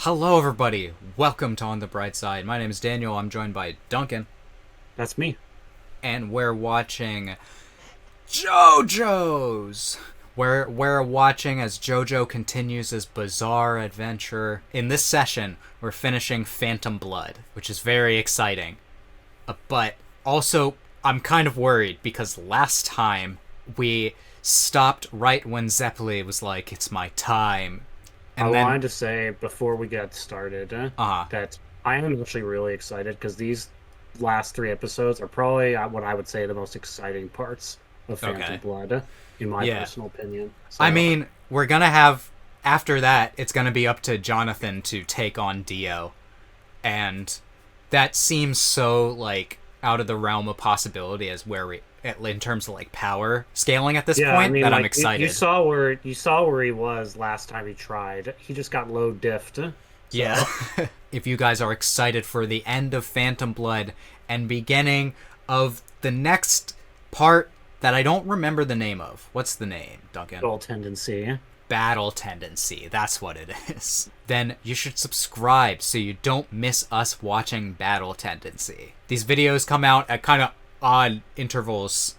Hello, everybody. Welcome to On the Bright Side. My name is Daniel. I'm joined by Duncan. That's me. And we're watching JOJO'S. We're watching as JoJo continues his bizarre adventure. In this session, we're finishing Phantom Blood, which is very exciting. But also, I'm kind of worried because last time we stopped right when Zeppeli was like, "It's my time." And I wanted to say before we get started that I am actually really excited because these last three episodes are probably what I would say the most exciting parts of Phantom Blood, in my personal opinion. So, I mean, we're gonna have, after that, it's gonna be up to Jonathan to take on Dio. And that seems so, like, out of the realm of possibility as where we, in terms of, like, power scaling at this point, I mean, that I'm excited. You saw where he was last time he tried. He just got low diffed. So. Yeah. If you guys are excited for the end of Phantom Blood and beginning of the next part that I don't remember the name of. What's the name, Duncan? Battle Tendency. Battle Tendency, that's what it is. Then you should subscribe so you don't miss us watching Battle Tendency. These videos come out at kind of odd intervals.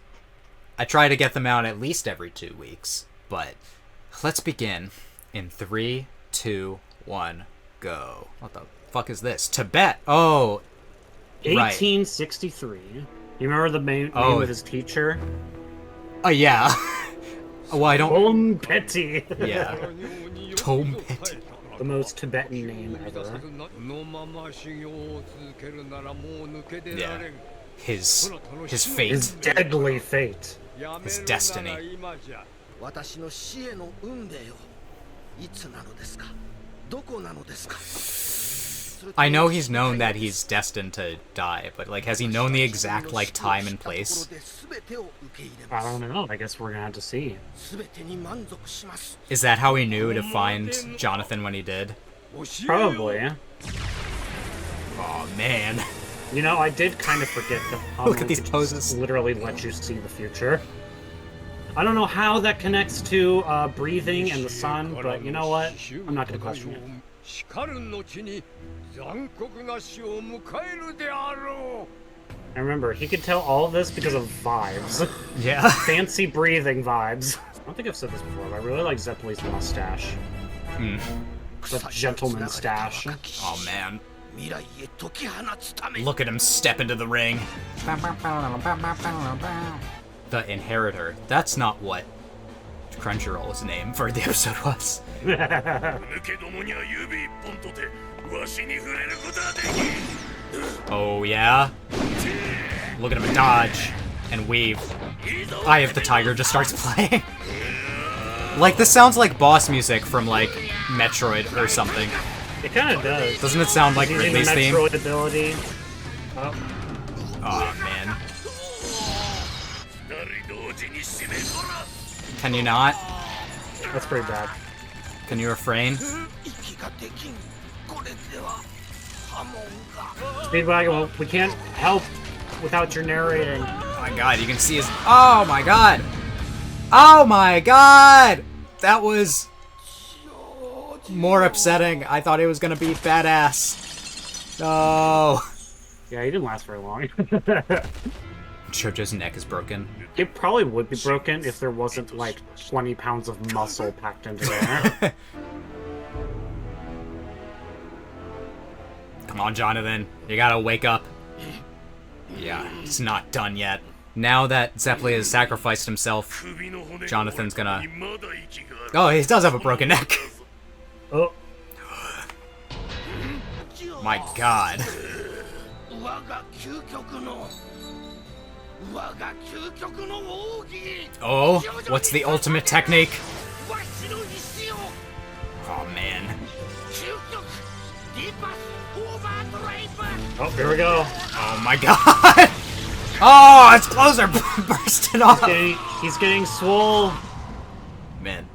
I try to get them out at least every 2 weeks. But let's begin in 3, 2, 1, go. What the fuck is this? Tibet! Oh, 1863. Right. You remember the name of his teacher? Oh, yeah. Well, I don't... Tom Petty. Yeah. Tom Petty. The most Tibetan name ever. Yeah. His fate. His deadly fate. His destiny. I know he's known that he's destined to die, but, like, has he known the exact, like, time and place? I don't know. I guess we're gonna have to see. Is that how he knew to find Jonathan when he did? Probably. Oh, man. You know, I did kind of forget that Hamon Look at these poses. Literally let you see the future. I don't know how that connects to breathing and the sun, but you know what? I'm not gonna question it. And remember, he could tell all of this because of vibes. Yeah. Fancy breathing vibes. I don't think I've said this before, but I really like Zeppeli's mustache. The gentleman stash. Oh, man. Look at him step into the ring. The Inheritor. That's not what Crunchyroll's name for the episode was. Oh, yeah? Look at him dodge and weave. Eye of the Tiger just starts playing. Like, this sounds like boss music from, like, Metroid or something. It kind of does. Doesn't it sound like Ridley's theme? Metroid ability. Oh, man. Can you not? That's pretty bad. Can you refrain? Speedwagon, well, we can't help without your narrating. Oh my god, you can see his... Oh my god! Oh my god! That was... more upsetting. I thought it was gonna be badass. No. Yeah, he didn't last very long. JoJo's neck is broken. It probably would be broken if there wasn't, like, 20 pounds of muscle packed into there. Come on, Jonathan. You gotta wake up. Yeah, it's not done yet. Now that Zeppeli has sacrificed himself, Jonathan's gonna... Oh, he does have a broken neck. Oh. My god. Oh, what's the ultimate technique? Oh, man. Oh, here we go. Oh my god! Oh, his clothes are bursting off! He's getting swole. Man.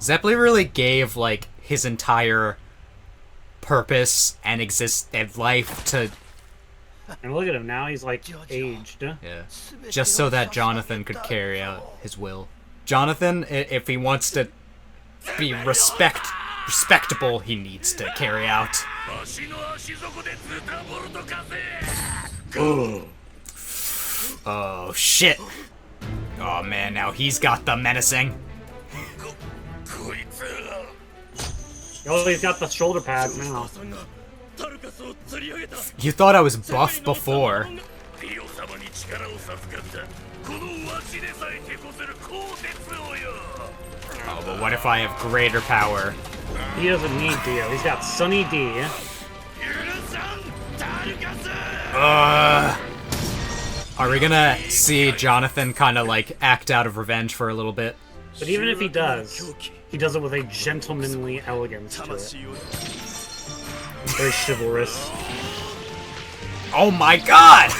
Zeppeli really gave, like, his entire purpose and life to... And look at him now, he's, like, aged. Yeah. Just so that Jonathan could carry out his will. Jonathan, if he wants to be respectable he needs to carry out. Oh, shit. Oh, man, now he's got the menacing. Oh, he's got the shoulder pads now. You thought I was buff before. Oh, but what if I have greater power? He doesn't need Dio. He's got Sunny D. Are we gonna see Jonathan kind of like act out of revenge for a little bit? But even if he does it with a gentlemanly elegance to it. Very chivalrous. Oh my god!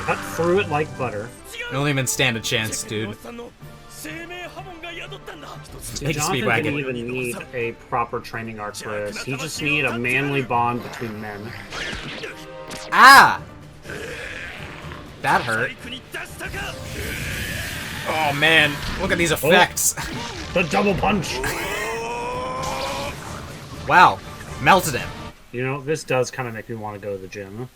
Cut through it like butter. I don't even stand a chance, dude. Jonathan didn't even need a proper training arc for this. He just needed a manly bond between men. Ah! That hurt. Oh man, look at these effects. The double punch! Wow, melted him. You know, this does kind of make me want to go to the gym.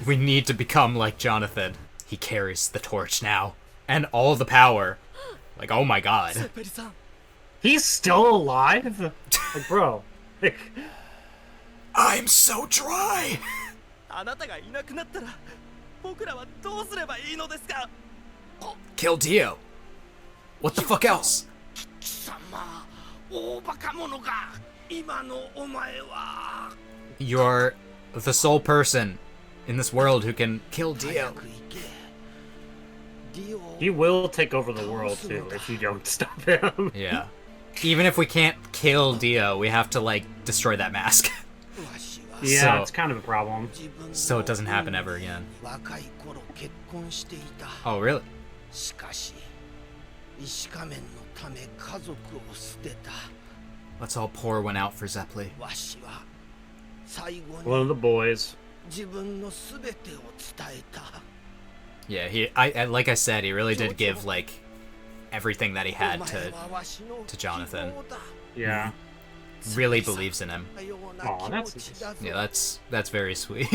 We need to become like Jonathan. He carries the torch now. And all the power. Like, oh my god. He's still alive? Like, bro. Like, I'm so dry. Kill Dio. What the fuck else? You're the sole person in this world who can kill Dio. He will take over the world too if you don't stop him. Yeah. Even if we can't kill Dio, we have to like destroy that mask. Yeah, so, it's kind of a problem. So it doesn't happen ever again. Oh, really? Let's all pour one out for Zeppeli. One of the boys. Yeah, I like I said, he really did give like everything that he had to Jonathan. Yeah. Really believes in him. Oh, that's nice. Yeah, that's very sweet.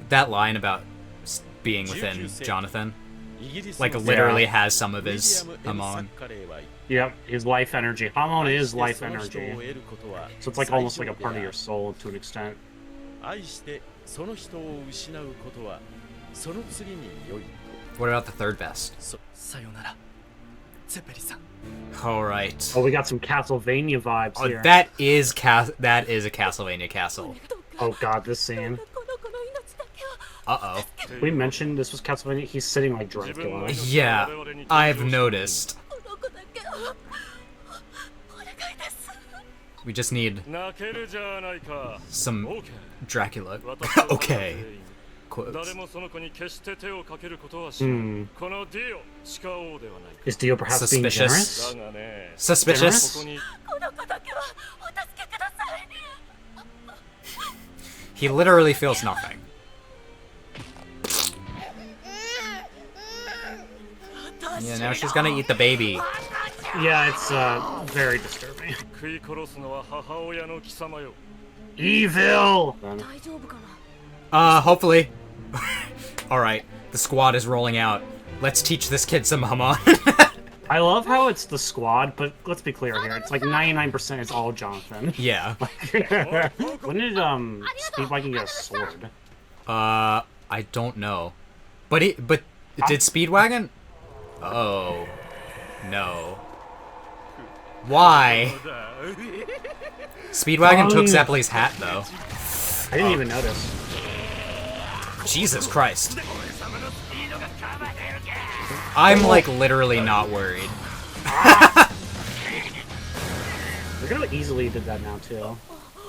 That line about being within Jonathan, like literally has some of his Hamon. Yep, his life energy. Hamon is life energy. So it's like almost like a part of your soul to an extent. What about the third best? All right. Oh, we got some Castlevania vibes here. That is a Castlevania castle. Oh god, this scene. Uh-oh. We mentioned this was Castlevania. He's sitting like Dracula. Yeah, I've noticed. We just need some Dracula. Okay. Quotes. Is Dio perhaps suspicious? Being generous? Suspicious? He literally feels nothing. Yeah, now she's gonna eat the baby. Yeah, it's very disturbing. Evil! Hopefully. Alright, the squad is rolling out. Let's teach this kid some Hamon. I love how it's the squad, but let's be clear here. It's like 99% is all Jonathan. Yeah. When did Speedwagon get a sword? I don't know. But did Speedwagon? Oh. No. Why? Speedwagon took Zeppeli's hat, though. I didn't even notice. Jesus Christ. I'm, like, literally not worried. Look at how easily he did that now, too.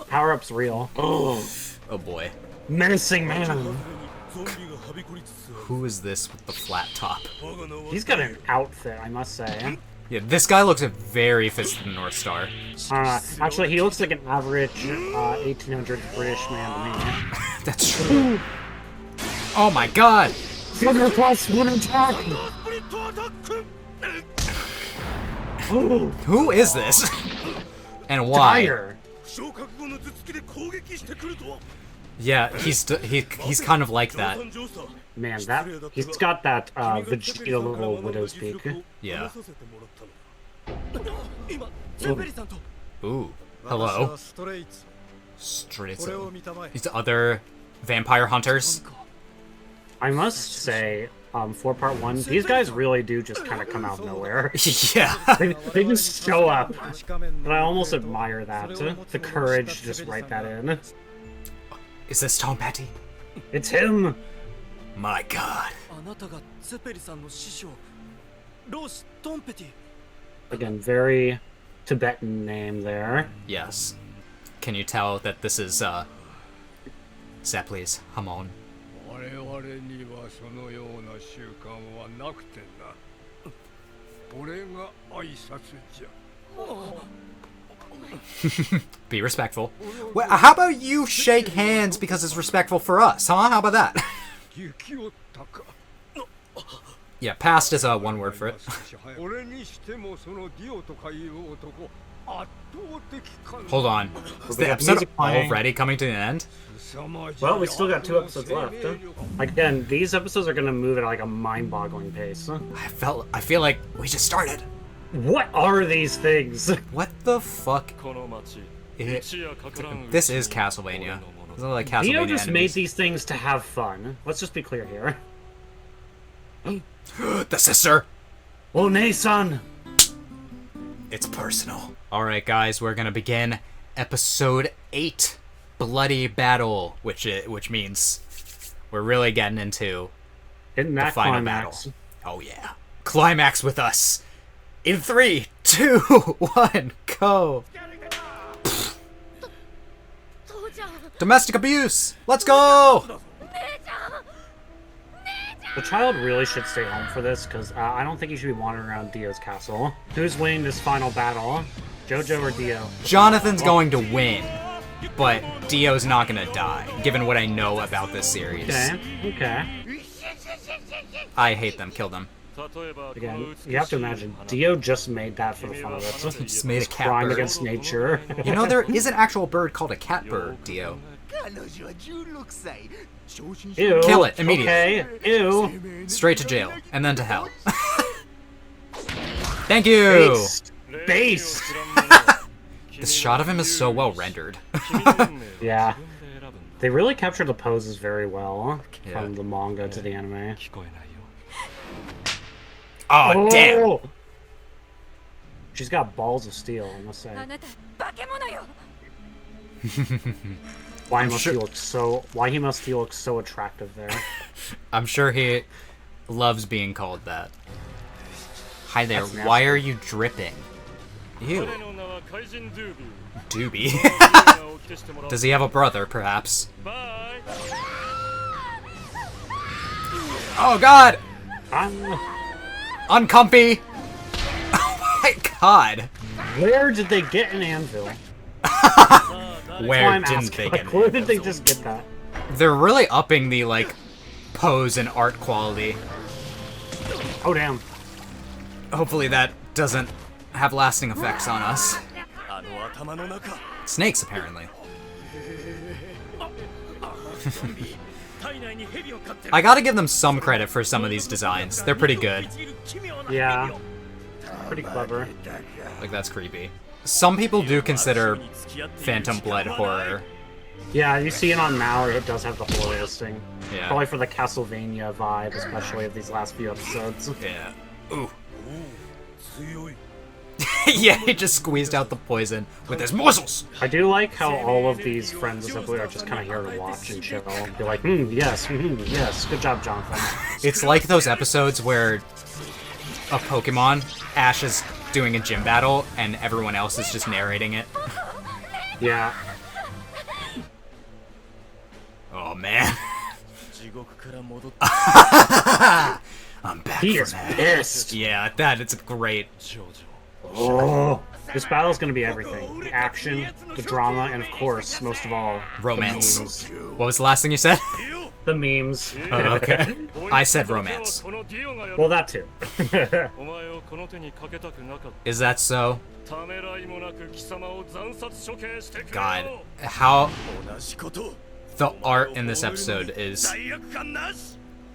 Power-up's real. Oh boy. Menacing man. Who is this with the flat top? He's got an outfit, I must say. Yeah, this guy looks very Fist of the North Star. Actually, he looks like an average 1800s British man to me. That's true. Oh my god! Figure plus one attack! Who is this? And why? Dire. Yeah, he's kind of like that. Man, he's got that Vegeta little widow's peak. Yeah. Ooh. Hello. Straight. These other vampire hunters. I must say, for part 1, these guys really do just kind of come out of nowhere. Yeah. They just show up. But I almost admire that. The courage to just write that in. Is this Tom Petty? It's him! My god. Again, very Tibetan name there. Yes. Can you tell that this is, Zeppeli's Hamon? Be respectful. Well, how about you shake hands because it's respectful for us, huh? How about that? Yeah, past is one word for it. Hold on. Is the episode already coming to an end? Well, we still got 2 episodes left. Again, these episodes are gonna move at like a mind-boggling pace. I feel like we just started. What are these things? What the fuck? This is Castlevania. This is like Castlevania. Dio just enemies. made these things to have fun. Let's just be clear here. The sister. Oh, Nay-san! It's personal. Alright guys, we're gonna begin episode 8. Bloody Battle, which means we're really getting into the final climax. battle. Oh yeah. Climax with us. In 3, 2, 1, go! Domestic abuse! Let's go! The child really should stay home for this, because I don't think he should be wandering around Dio's castle. Who's winning this final battle? JoJo or Dio? Jonathan's going to win, but Dio's not gonna die, given what I know about this series. Okay. I hate them. Kill them. Again, you have to imagine, Dio just made that for the fun of it. He just made a cat crime bird. against nature. You know, there is an actual bird called a catbird, Dio. Ew. Kill it immediately. Okay. Ew. Straight to jail, and then to hell. Thank you! Based. This shot of him is so well rendered. Yeah. They really captured the poses very well, Yeah. from the manga to the anime. Oh, damn! She's got balls of steel, I must say. Why he must look so attractive there. I'm sure he loves being called that. Hi there, why are you dripping? Ew. Doobie. Does he have a brother, perhaps? Oh god! Uncomfy! Oh my god! Where did they get an anvil? Where didn't they get where did they just get that? They're really upping the, like, pose and art quality. Oh, damn. Hopefully that doesn't have lasting effects on us. Snakes, apparently. I gotta give them some credit for some of these designs. They're pretty good. Yeah. Pretty clever. Like, that's creepy. Some people do consider Phantom Blood horror. Yeah, you see it on Mallory, it does have the horror listing. Yeah. Probably for the Castlevania vibe, especially of these last few episodes. Yeah. Ooh. Yeah, he just squeezed out the poison with his muscles. I do like how all of these friends of Zeppeli are just kind of here to watch and chill. Be like, yes, yes, good job, Jonathan. It's like those episodes where a Pokemon, Ash is doing a gym battle, and everyone else is just narrating it. Yeah. Oh, man. I'm back He from is that. pissed. Yeah, it's great. Oh. This battle is going to be everything. The action, the drama, and of course, most of all, romance. The memes. What was the last thing you said? The memes. Oh, okay. I said romance. Well, that too. Is that so? God, how the art in this episode is...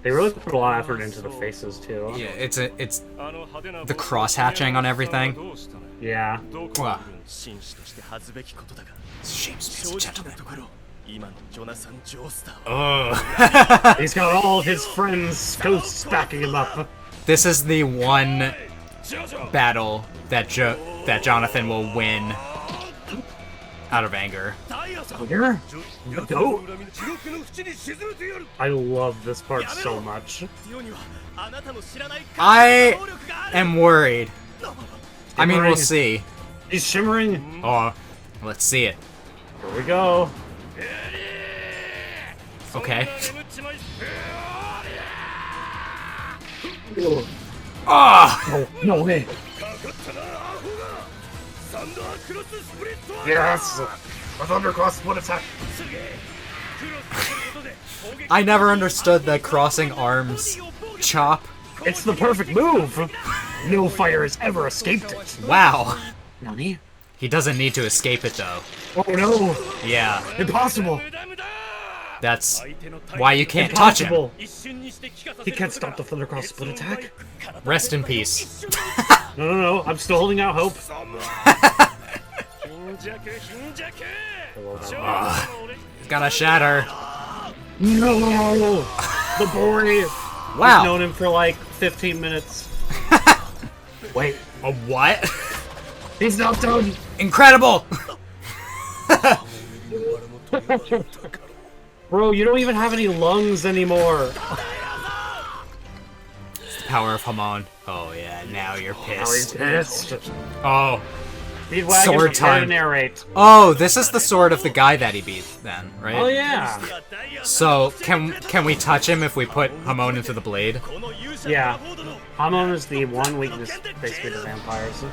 They really put a lot of effort into the faces too. Yeah, it's the cross-hatching on everything. Yeah. Wow. Shames me as a gentleman. Oh. He's got all his friends ghosts backing him up. This is the one battle that Jonathan will win out of anger. Here? Go. I love this part so much. I am worried. I mean, we'll see. He's shimmering. Oh, let's see it. Here we go. Okay. Oh, no way. Yes! A thundercross split attack. I never understood the crossing arms chop. It's the perfect move. No fire has ever escaped it. Wow. Nani? He doesn't need to escape it though. Oh no! Yeah. Impossible! That's why you can't touch him. He can't stop the thundercross split attack. Rest in peace. No. I'm still holding out hope. He's got a shatter. No! The boy! Wow. We've known him for like 15 minutes. Wait. A what? He's not done! Incredible! Bro, you don't even have any lungs anymore. It's the power of Hamon. Oh yeah, now you're Now he's pissed. pissed. Oh. Speedwagon, Sword prepare to time. narrate. Oh, this is the sword of the guy that he beat then, right? Oh yeah. So, can we touch him if we put Hamon into the blade? Yeah. Hamon is the one weakness basically to vampires.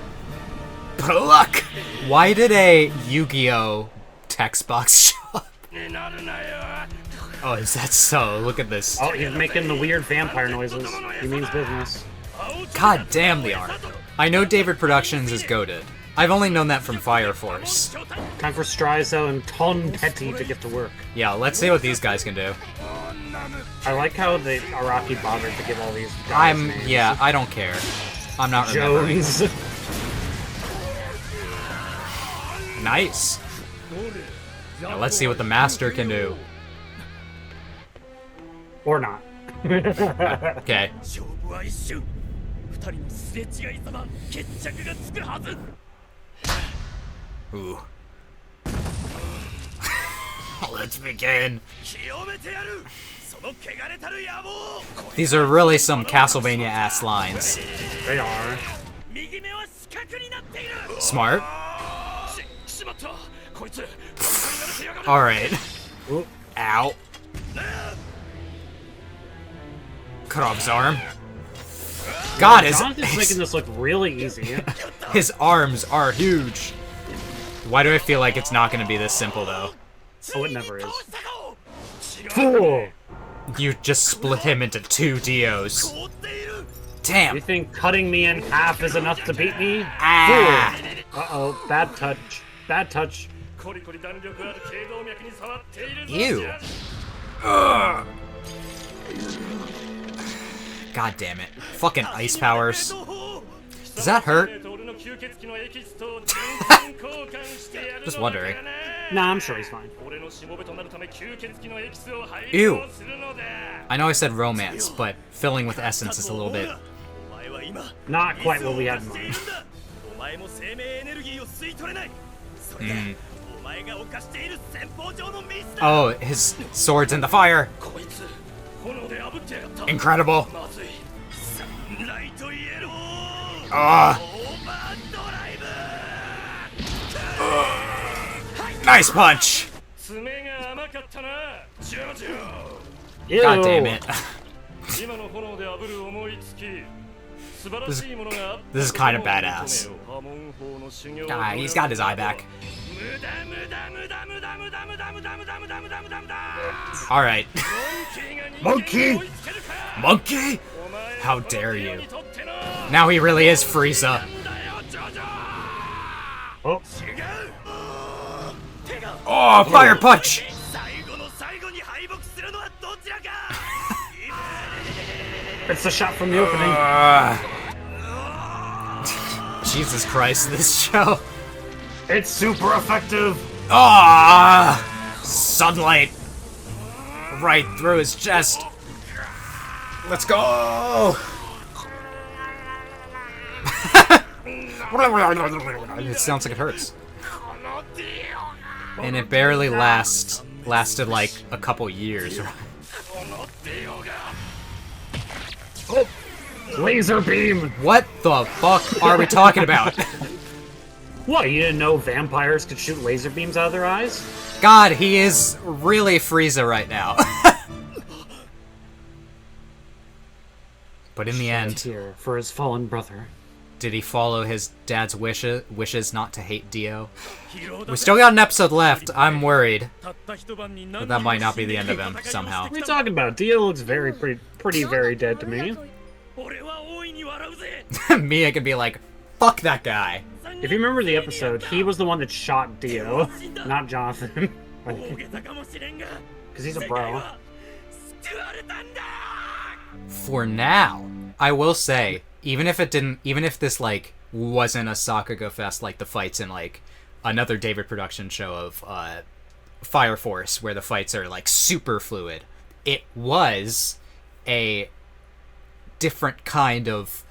Pluck! Why did a Yu-Gi-Oh! Text box show up? Oh, is that so? Look at this. Oh, he's making the weird vampire noises. He means business. God damn the art. I know David Productions is goated. I've only known that from Fire Force. Time for Strizo and Ton Petty to get to work. Yeah, let's see what these guys can do. I like how the Araki bothered to give all these guys names. Yeah, I don't care. I'm not remembering. Jones. Nice. Now let's see what the Master can do. Or not. Okay. Ooh. Let's begin. These are really some Castlevania-ass lines. They are. Smart. Alright. Ow. Cut off his arm. God, Jonathan's making this look really easy. his arms are huge. Why do I feel like it's not going to be this simple, though? Oh, it never is. Fool! You just split him into 2 Dios. Damn. You think cutting me in half is enough to beat me? Ah. Fool! Uh-oh, bad touch. Bad touch. Ew. Ugh. God damn it. Fucking ice powers. Does that hurt? Just wondering. Nah, I'm sure he's fine. Ew. I know I said romance, but filling with essence is a little bit... Not quite what we had in mind. Mm. Oh, his sword's in the fire! Incredible! Nice punch! Ew. God damn it. This is kind of badass. Ah, he's got his eye back. Alright. Monkey! Monkey! How dare you? Now he really is Frieza. Oh. Oh, fire punch! It's the shot from the opening. Jesus Christ, this show. It's super effective. Ah! Sunlight. Right through his chest. Let's go! It sounds like it hurts. And it barely lasted like a couple years. Oh, laser beam! What the fuck are we talking about? What, you didn't know vampires could shoot laser beams out of their eyes? God, he is really Frieza right now. But in the end, here for his fallen brother. Did he follow his dad's wishes not to hate Dio? We still got an episode left. I'm worried. But that might not be the end of him, somehow. What are you talking about? Dio looks pretty very dead to me. Mia could be like, fuck that guy. If you remember the episode, he was the one that shot Dio, not Jonathan. Because he's a bro. For now, I will say, even if this, like, wasn't a Sakuga Fest like the fights in, like, another David production show of Fire Force, where the fights are, like, super fluid, it was a different kind of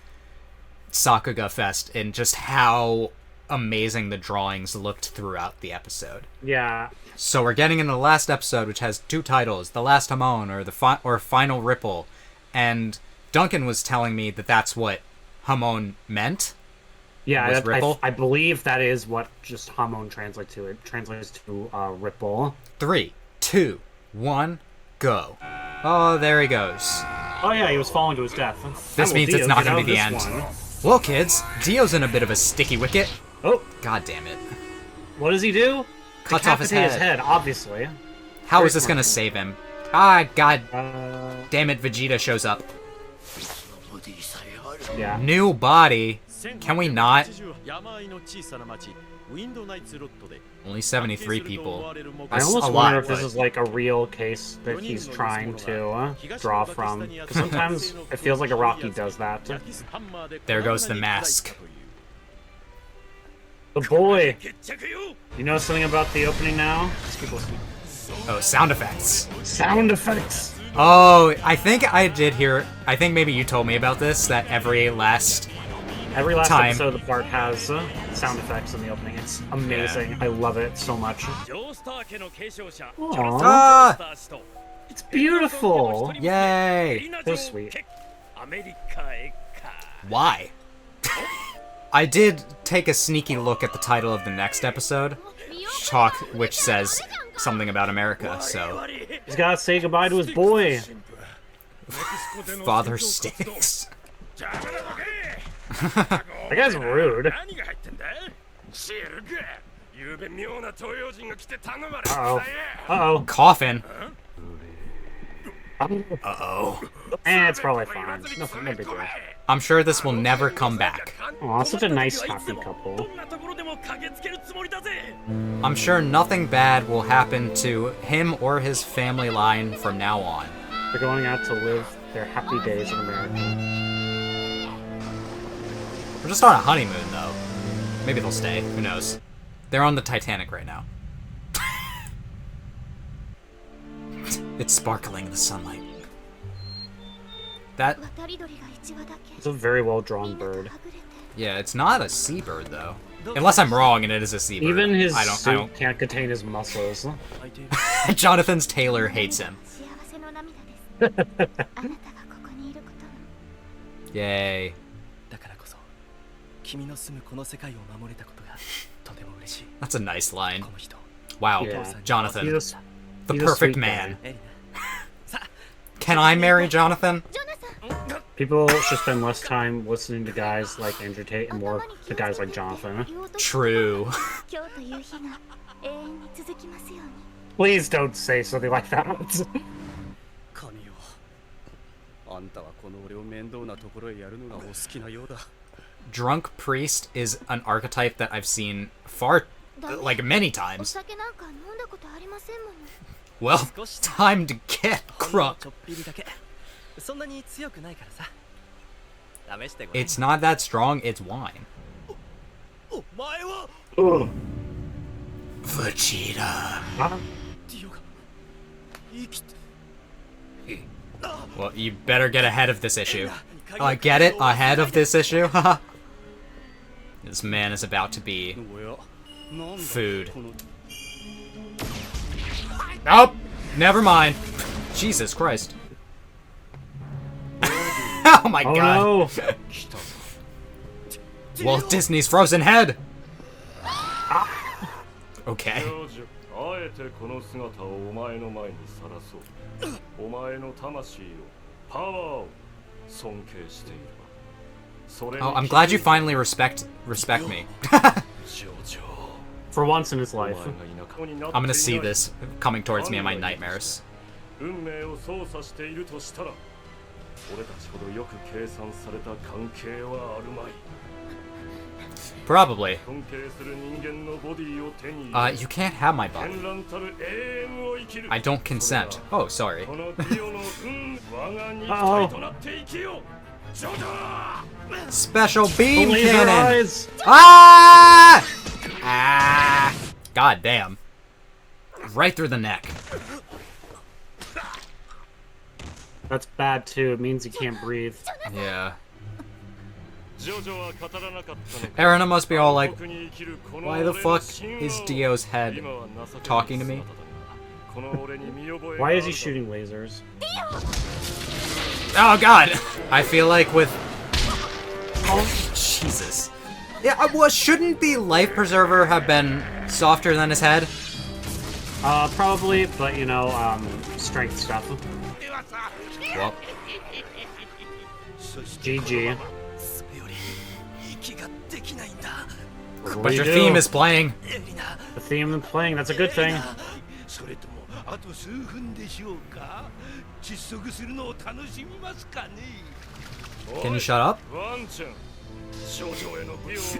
Sakuga Fest in just how amazing the drawings looked throughout the episode. Yeah. So we're getting into the last episode, which has two titles, The Last Hamon, or Final Ripple, and Duncan was telling me that that's what Hamon meant. Yeah, I believe that is what just Hamon translates to. It translates to ripple. 3, 2, 1, go. Oh, there he goes. Oh yeah, he was falling to his death. This means it's not going to be the end. Well, kids, Dio's in a bit of a sticky wicket. Oh. God damn it. What does he do? Cuts off his head. Obviously. How is this going to save him? Ah, god damn it, Vegeta shows up. Yeah. New body. Can we not? Only 73 people. I almost wonder if this is like a real case that he's trying to draw from. Because sometimes it feels like Araki does that. There goes the mask. The boy! You know something about the opening now? Just keep listening. Oh, sound effects. Sound effects! Oh, I think I did hear... I think maybe you told me about this, that every last time. Episode of the part has sound effects in the opening. It's amazing. Yeah. I love it so much. Aww. It's beautiful! Yay! So sweet. Why? I did take a sneaky look at the title of the next episode, which says something about America, so... He's gotta say goodbye to his boy! Father stinks. That guy's rude. Uh-oh. Uh-oh. Coffin. Uh-oh. It's probably fine. No big deal. I'm sure this will never come back. Aw, such a nice happy couple. I'm sure nothing bad will happen to him or his family line from now on. They're going out to live their happy days in America. We're just on a honeymoon, though. Maybe they'll stay. Who knows? They're on the Titanic right now. It's sparkling in the sunlight. That... It's a very well-drawn bird. Yeah, it's not a seabird, though. Unless I'm wrong and it is a seabird. Even his suit can't contain his muscles. Jonathan's tailor hates him. Yay. That's a nice line. Wow, yeah. Jonathan. The perfect man. Can I marry Jonathan? People should spend less time listening to guys like Andrew Tate and more to guys like Jonathan. True. Please don't say something like that. Drunk priest is an archetype that I've seen like many times. Well, time to get crunk. It's not that strong, it's wine. Vegeta. Huh? Well, you better get ahead of this issue. Get it? Ahead of this issue? This man is about to be food. Nope! Never mind. Jesus Christ. Oh my god. No. Walt Disney's frozen head! Okay. Oh, I'm glad you finally respect me. For once in his life. I'm gonna see this coming towards me in my nightmares. Probably. You can't have my body. I don't consent. Oh, sorry. Special beam cannon! Ah! Ah! God damn. Right through the neck. That's bad too. It means he can't breathe. Yeah. Erina must be all like, why the fuck is Dio's head talking to me? Why is he shooting lasers? Oh god! I feel like with... Oh, Jesus. Yeah, well, shouldn't the life preserver have been softer than his head? Probably, but you know, strength stuff. Well. GG. But your theme is playing. The theme is playing, that's a good thing. Can you shut up?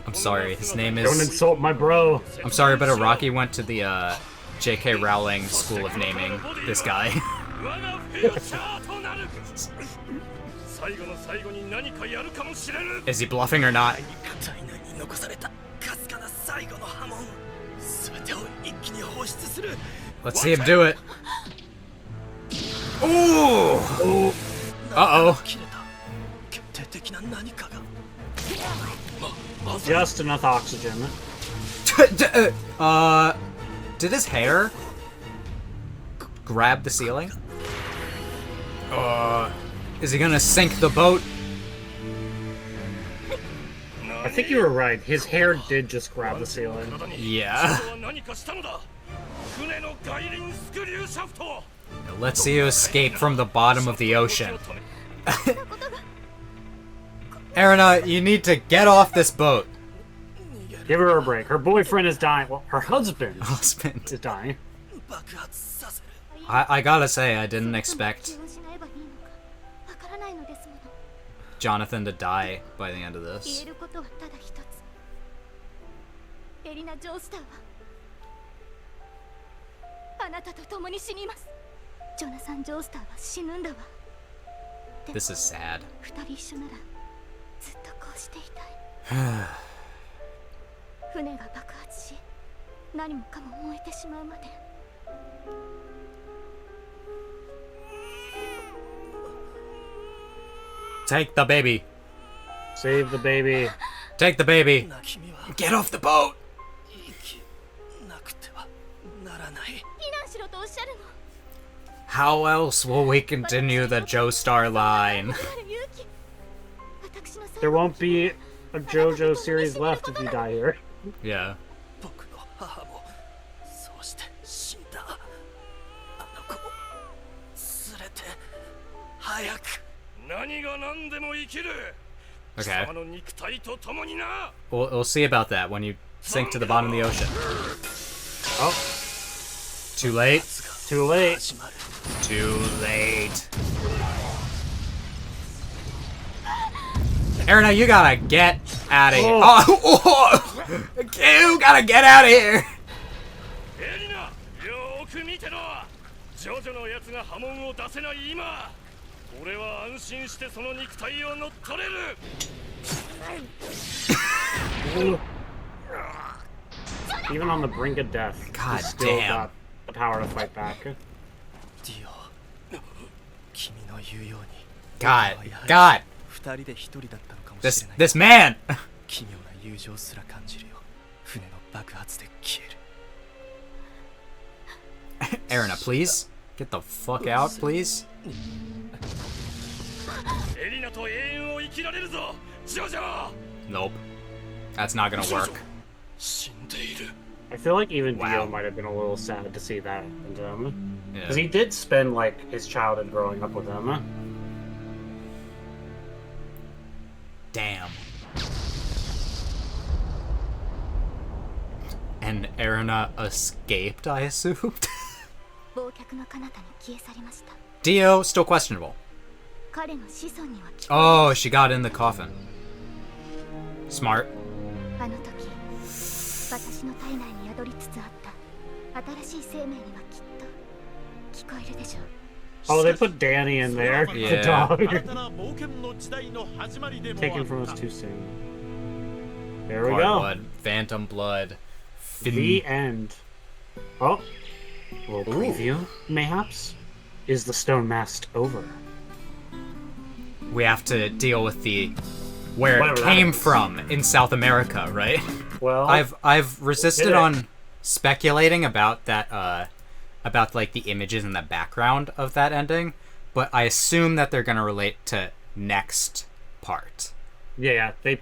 I'm sorry, his name is... Don't insult my bro. I'm sorry, but Rocky went to the J.K. Rowling School of Naming this guy. Is he bluffing or not? Let's see him do it. Ooh! Uh-oh. Just enough oxygen. Did his hair grab the ceiling? Is he gonna sink the boat? I think you were right. His hair did just grab the ceiling. Yeah. Let's see you escape from the bottom of the ocean. Erina, you need to get off this boat. Give her a break. Her boyfriend is dying. Well, her husband is dying. I gotta say, I didn't expect Jonathan to die by the end of this. This is sad. Take the baby. Save the baby. Take the baby. Get off the boat. How else will we continue the Joestar line? There won't be a JoJo series left if you die here. Yeah. Okay. We'll see about that when you sink to the bottom of the ocean. Oh. Too late. Too late. Too late. Erina, you gotta get out of here. Oh. You gotta get out of here. Erina, よく見てろ。ジョジョのやつが波紋を出せない今、俺は安心してその肉体を乗っ取れる。Even on the brink of death, God he still damn. got the power to fight back. God. This man. Erina, please get the fuck out, please. Nope, that's not gonna work. I feel like even Dio might have been a little sad to see that because he did spend like his childhood growing up with him. Damn. And Erina escaped, I assumed. Dio, still questionable. Oh, she got in the coffin. Smart. Oh, they put Danny in there. Yeah. The dog. Taken from us too soon. There we go. Blood, Phantom Blood. The end. Oh, a little preview, mayhaps. Is the stone mast over? We have to deal with where Whatever it came from in South America, right? Well, I've resisted on speculating about that, about like the images in the background of that ending, but I assume that they're gonna relate to next part. Yeah, they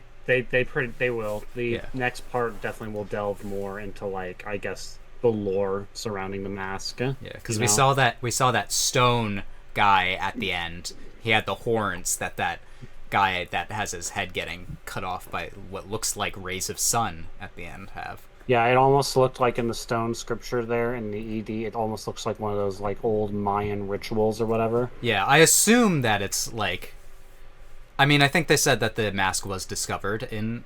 will. The next part definitely will delve more into like I guess the lore surrounding the mask. Yeah, because we saw that stone guy at the end. He had the horns that guy that has his head getting cut off by what looks like rays of sun at the end have. Yeah, it almost looked like in the stone scripture there in the ED, it almost looks like one of those like old Mayan rituals or whatever. Yeah, I assume that it's like, I mean, I think they said that the mask was discovered in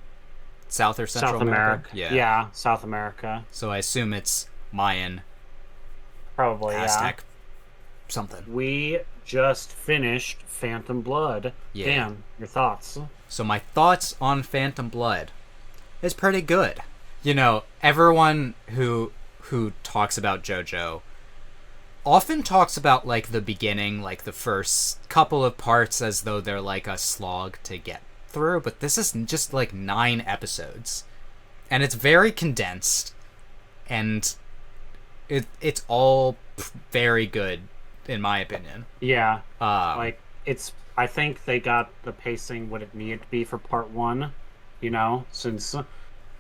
South or Central America. Yeah, South America. So I assume it's Mayan, probably Aztec, something. We just finished Phantom Blood. Yeah. Dan, your thoughts? So my thoughts on Phantom Blood is pretty good. You know, everyone who talks about JoJo often talks about like the beginning, like the first couple of parts as though they're like a slog to get through, but this is just like 9 episodes. And it's very condensed, and it's all very good in my opinion. Yeah. Like I think they got the pacing what it needed to be for part 1, you know, since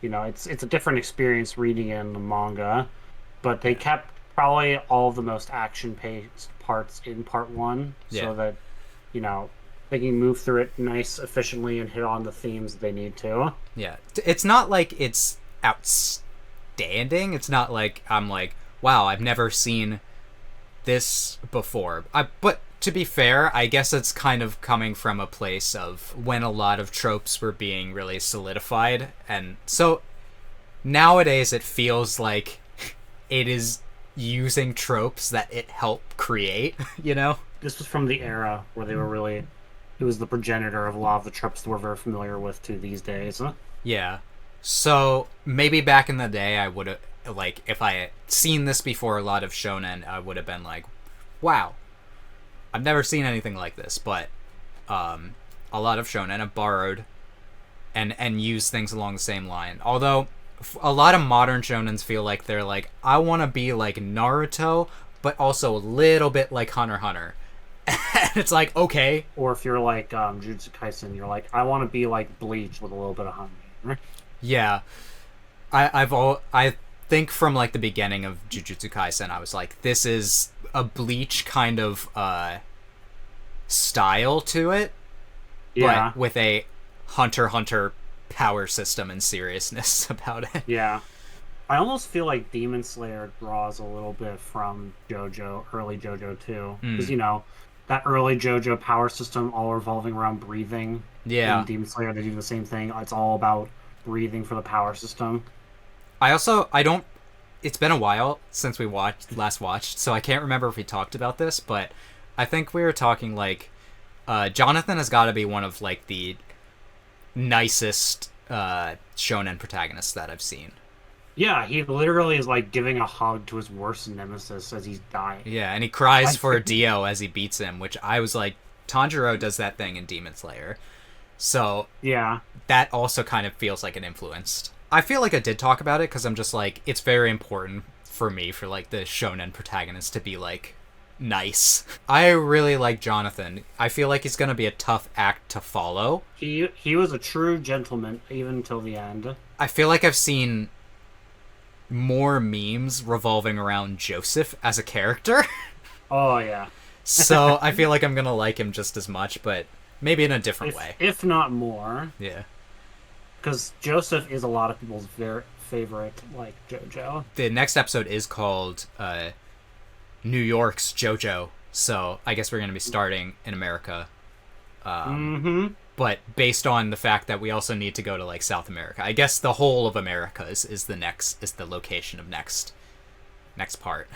you know, it's a different experience reading in the manga, but they kept probably all of the most action-paced parts in part 1, so that, you know, they can move through it nice, efficiently, and hit on the themes they need to. Yeah. It's not like it's outstanding. It's not like I'm like, wow, I've never seen this before. But to be fair, I guess it's kind of coming from a place of when a lot of tropes were being really solidified, and so nowadays it feels like it is using tropes that it helped create, you know? This was from the era where they were really, it was the progenitor of a lot of the tropes that we're very familiar with to these days. Yeah. So maybe back in the day I would have, like, if I had seen this before a lot of shonen, I would have been like, wow, I've never seen anything like this, but a lot of shonen have borrowed and used things along the same line. Although a lot of modern shonens feel like they're like, I want to be like Naruto, but also a little bit like Hunter x Hunter. And it's like, okay. Or if you're like Jujutsu Kaisen, you're like, I want to be like Bleach with a little bit of Hunter. Yeah. I think from like the beginning of Jujutsu Kaisen, I was like, this is a Bleach kind of style to it, Yeah. but with a Hunter x Hunter power system and seriousness about it. Yeah. I almost feel like Demon Slayer draws a little bit from JoJo, early JoJo too. Because, that early JoJo power system all revolving around breathing. Yeah. In Demon Slayer, they do the same thing. It's all about breathing for the power system. It's been a while since we last watched, so I can't remember if we talked about this, but I think we were talking, like, Jonathan has got to be one of, like, the nicest shonen protagonists that I've seen. Yeah, he literally is like giving a hug to his worst nemesis as he's dying. Yeah, and he cries for Dio as he beats him, which I was like, Tanjiro does that thing in Demon Slayer. So yeah, that also kind of feels like an influence. I feel like I did talk about it because I'm just like, it's very important for me for like the shonen protagonist to be like nice. I really like Jonathan. I feel like he's gonna be a tough act to follow. He was a true gentleman even until the end. I feel like I've seen more memes revolving around Joseph as a character. Oh yeah. So I feel like I'm gonna like him just as much, but maybe in a different way. If not more. Yeah. Because Joseph is a lot of people's favorite, like, JoJo. The next episode is called New York's JoJo, so I guess we're gonna be starting in America. But based on the fact that we also need to go to like South America, I guess the whole of America is the location of next part.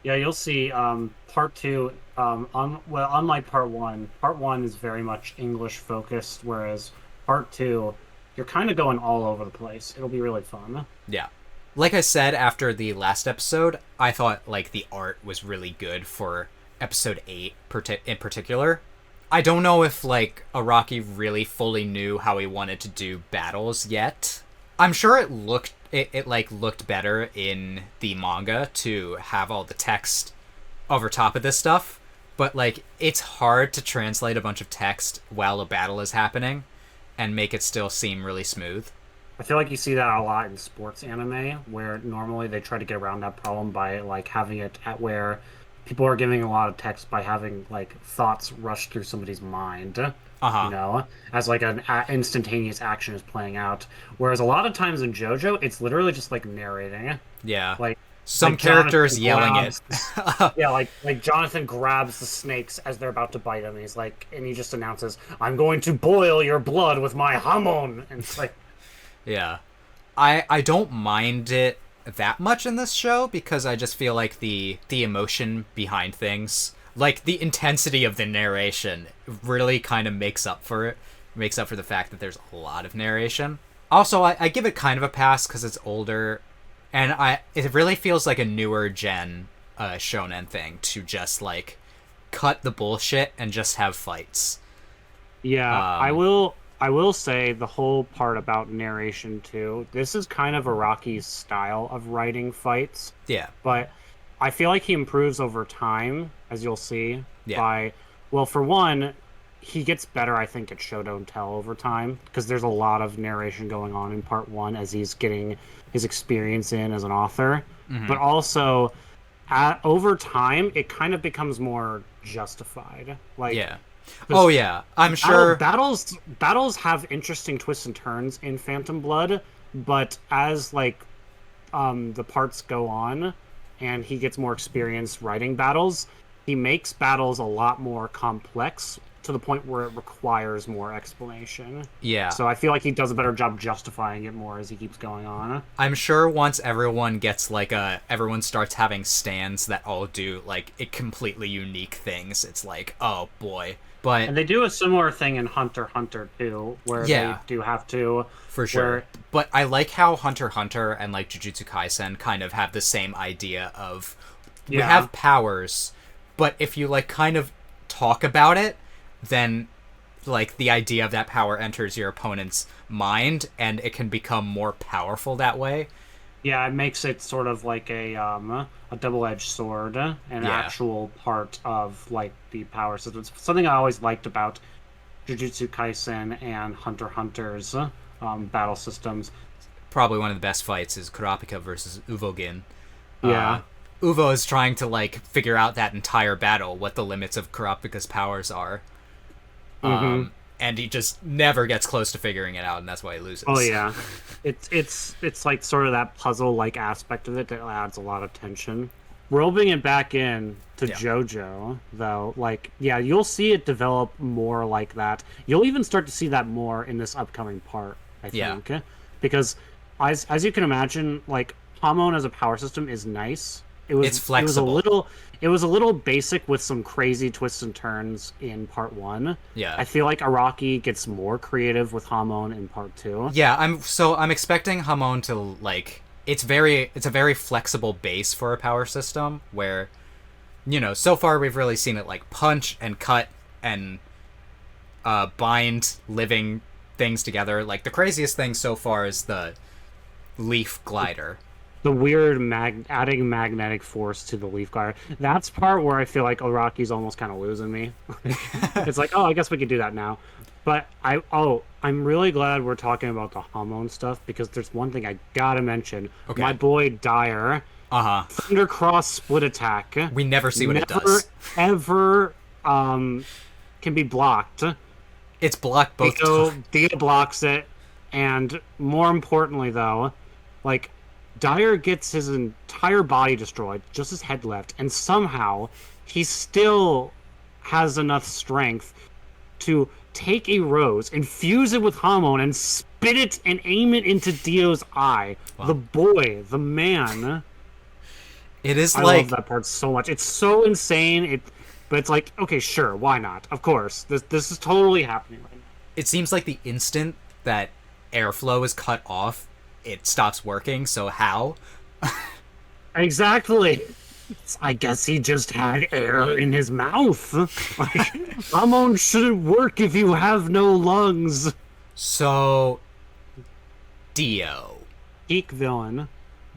Yeah, you'll see. Part 2, unlike part 1, part 1 is very much English focused, whereas part 2, you're kind of going all over the place. It'll be really fun. Yeah, like I said after the last episode, I thought like the art was really good for episode 8 in particular. I don't know if, like, Araki really fully knew how he wanted to do battles yet. I'm sure it looked better in the manga to have all the text over top of this stuff, but, like, it's hard to translate a bunch of text while a battle is happening and make it still seem really smooth. I feel like you see that a lot in sports anime, where normally they try to get around that problem by, like, having it at where people are giving a lot of text by having, like, thoughts rush through somebody's mind, as, like, an instantaneous action is playing out. Whereas a lot of times in JoJo, it's literally just, like, narrating. Yeah. Like, some characters yelling grabs, it. Yeah, like Jonathan grabs the snakes as they're about to bite him, and he just announces, "I'm going to boil your blood with my Hamon!" And it's like... Yeah. I don't mind it that much in this show because I just feel like the emotion behind things, like the intensity of the narration, really kind of makes up for the fact that there's a lot of narration. Also, I give it kind of a pass because it's older, and it really feels like a newer gen shonen thing to just like cut the bullshit and just have fights. Yeah, I will say the whole part about narration too, this is kind of Araki's style of writing fights. Yeah. But I feel like he improves over time, as you'll see. Yeah. For one, he gets better, I think, at show don't tell over time, because there's a lot of narration going on in part 1 as he's getting his experience in as an author. Mm-hmm. But also, over time, it kind of becomes more justified. Like, yeah. Oh yeah, I'm sure battles have interesting twists and turns in Phantom Blood, but as like the parts go on and he gets more experience writing battles, he makes battles a lot more complex to the point where it requires more explanation. Yeah. So I feel like he does a better job justifying it more as he keeps going on. I'm sure once everyone gets like everyone starts having stands that all do like completely unique things, it's like, oh boy. But and they do a similar thing in Hunter x Hunter too, where they do have to for sure. But I like how Hunter x Hunter and like Jujutsu Kaisen kind of have the same idea of we have powers, but if you like kind of talk about it, then like the idea of that power enters your opponent's mind and it can become more powerful that way. Yeah, it makes it sort of like a double-edged sword, an actual part of like the power system. It's something I always liked about Jujutsu Kaisen and Hunter x Hunter's battle systems. Probably one of the best fights is Kurapika versus Uvogin. Yeah. Uvo is trying to like figure out that entire battle, what the limits of Kurapika's powers are. Mm-hmm. and he just never gets close to figuring it out, and that's why he loses. Oh yeah, it's like sort of that puzzle like aspect of it that adds a lot of tension. Roping it back in to JoJo, though, like, yeah, you'll see it develop more like that. You'll even start to see that more in this upcoming part, I think. Yeah. Because, as you can imagine, like, Hamon as a power system is nice. It's flexible. It was a little basic with some crazy twists and turns in part 1. Yeah. I feel like Araki gets more creative with Hamon in part 2. Yeah, I'm expecting Hamon to, like... It's a very flexible base for a power system where, you know, so far we've really seen it like punch and cut and bind living things together. Like the craziest thing so far is the leaf glider. The weird adding magnetic force to the leaf glider. That's part where I feel like Araki's almost kind of losing me. It's like, oh, I guess we could do that now. But I'm really glad we're talking about the Hamon stuff because there's one thing I gotta mention. Okay. My boy Dyer. Thundercross split attack. We never see what it does. Ever can be blocked. It's blocked both times. Dio blocks it, and more importantly though, like Dyer gets his entire body destroyed, just his head left, and somehow he still has enough strength to take a rose, infuse it with Hamon, and spit it and aim it into Dio's eye. Wow. The boy, the man. I love that part so much. It's so insane. But it's like, okay, sure, why not? Of course, this is totally happening right now. It seems like the instant that airflow is cut off, it stops working. So how? Exactly. I guess he just had air in his mouth. Like, Hamon shouldn't work if you have no lungs. So, Dio. Geek villain.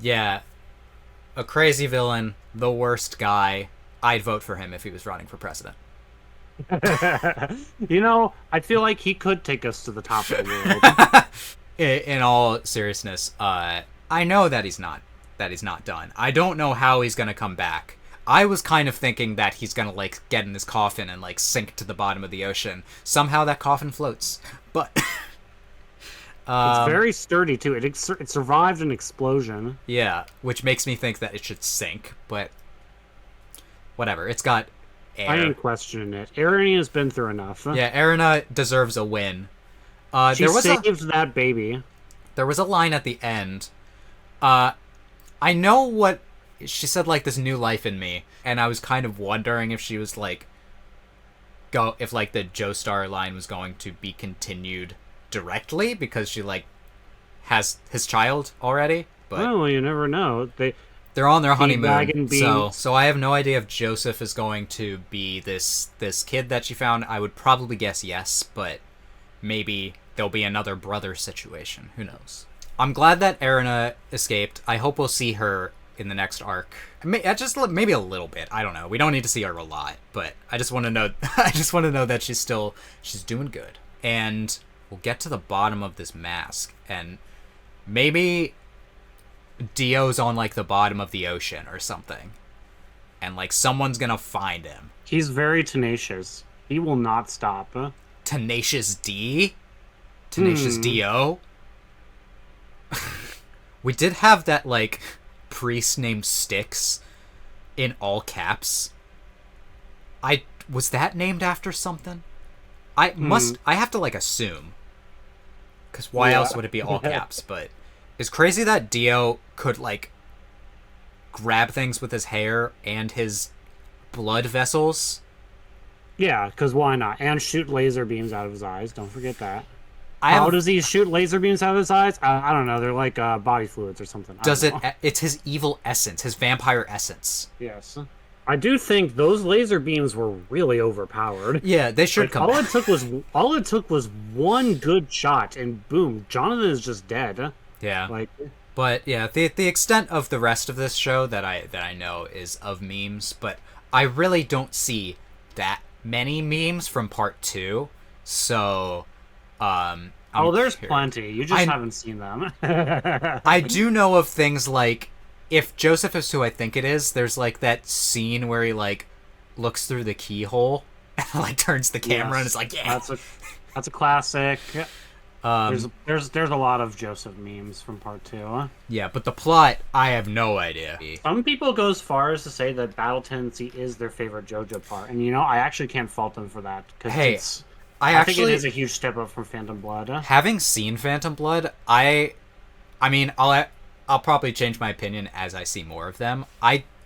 Yeah. A crazy villain, the worst guy. I'd vote for him if he was running for president. You know, I feel like he could take us to the top of the world. In all seriousness, I know that he's not done. I don't know how he's gonna come back. I was kind of thinking that he's gonna, like, get in his coffin and, like, sink to the bottom of the ocean. Somehow that coffin floats. But... it's very sturdy, too. It survived an explosion. Yeah, which makes me think that it should sink, but... Whatever, it's got air. I ain't questioning it. Erina's been through enough. Yeah, Erina deserves a win. She saved that baby. There was a line at the end... I know what she said, like, this new life in me, and I was kind of wondering if she was like if like the Joestar line was going to be continued directly because she like has his child already. But well, you never know. They're on their honeymoon, so I have no idea if Joseph is going to be this kid that she found. I would probably guess yes, but maybe there'll be another brother situation. Who knows? I'm glad that Erina escaped. I hope we'll see her in the next arc. Just maybe a little bit. I don't know. We don't need to see her a lot, but I just want to know. I just want to know that she's doing good. And we'll get to the bottom of this mask, and maybe Dio's on like the bottom of the ocean or something, and like someone's gonna find him. He's very tenacious. He will not stop. Tenacious D? Tenacious Dio? We did have that, like, priest named Styx in all caps. Was that named after something? I have to, like, assume. Because why else would it be all caps? But it's crazy that Dio could, like, grab things with his hair and his blood vessels. Yeah, because why not? And shoot laser beams out of his eyes. Don't forget that. How does he shoot laser beams out of his eyes? I don't know. They're like body fluids or something. It's his evil essence, his vampire essence. Yes. I do think those laser beams were really overpowered. Yeah, they should come back. All it took was one good shot, and boom, Jonathan is just dead. Yeah. But yeah, the extent of the rest of this show that I know is of memes, but I really don't see that many memes from part 2. So there's plenty. You just haven't seen them. I do know of things like, if Joseph is who I think it is, there's like that scene where he like looks through the keyhole and like turns the camera and it's like, yeah. That's a classic. There's a lot of Joseph memes from part 2. Yeah, but the plot, I have no idea. Some people go as far as to say that Battle Tendency is their favorite JoJo part, and I actually can't fault them for that. Because I think it is a huge step up from Phantom Blood. Having seen Phantom Blood, I mean, I'll probably change my opinion as I see more of them.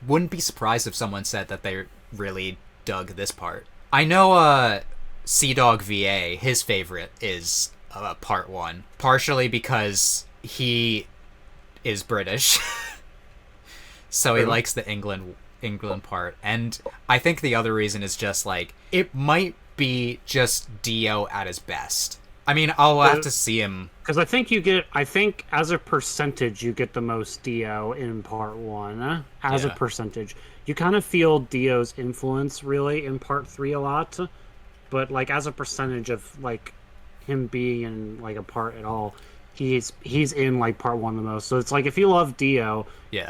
Wouldn't be surprised if someone said that they really dug this part. I know Sea Dog VA, his favorite is part 1, partially because he is British, so he likes the England part, and I think the other reason is just like it might be just Dio at his best. I mean, I'll have to see him. Because I think as a percentage, you get the most Dio in part 1. As a percentage. You kind of feel Dio's influence, really, in part 3 a lot. But, like, as a percentage of, like, him being in, like, a part at all, he's in, like, part 1 the most. So it's like, if you love Dio,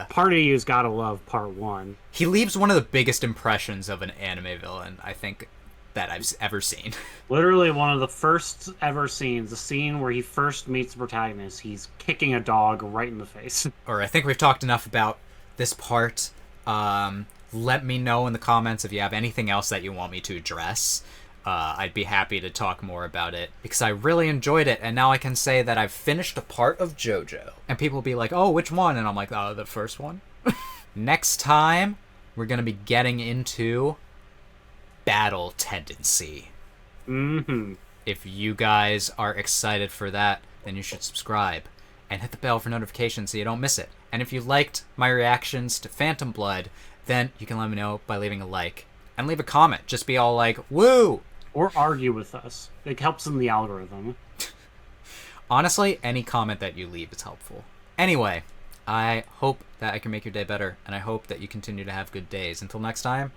part of you's gotta love part 1. He leaves one of the biggest impressions of an anime villain, I think, that I've ever seen. Literally one of the first ever scenes, the scene where he first meets the protagonist, he's kicking a dog right in the face. Or I think we've talked enough about this part. Let me know in the comments if you have anything else that you want me to address. I'd be happy to talk more about it, because I really enjoyed it, and now I can say that I've finished a part of JoJo. And people will be like, oh, which one? And I'm like, oh, the first one? Next time, we're going to be getting into Battle Tendency. If you guys are excited for that, then you should subscribe and hit the bell for notifications so you don't miss it. And if you liked my reactions to Phantom Blood, then you can let me know by leaving a like and leave a comment. Just be all like, woo! Or argue with us. It helps in the algorithm. Honestly, any comment that you leave is helpful. Anyway, I hope that I can make your day better, and I hope that you continue to have good days. Until next time,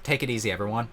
take it easy, everyone.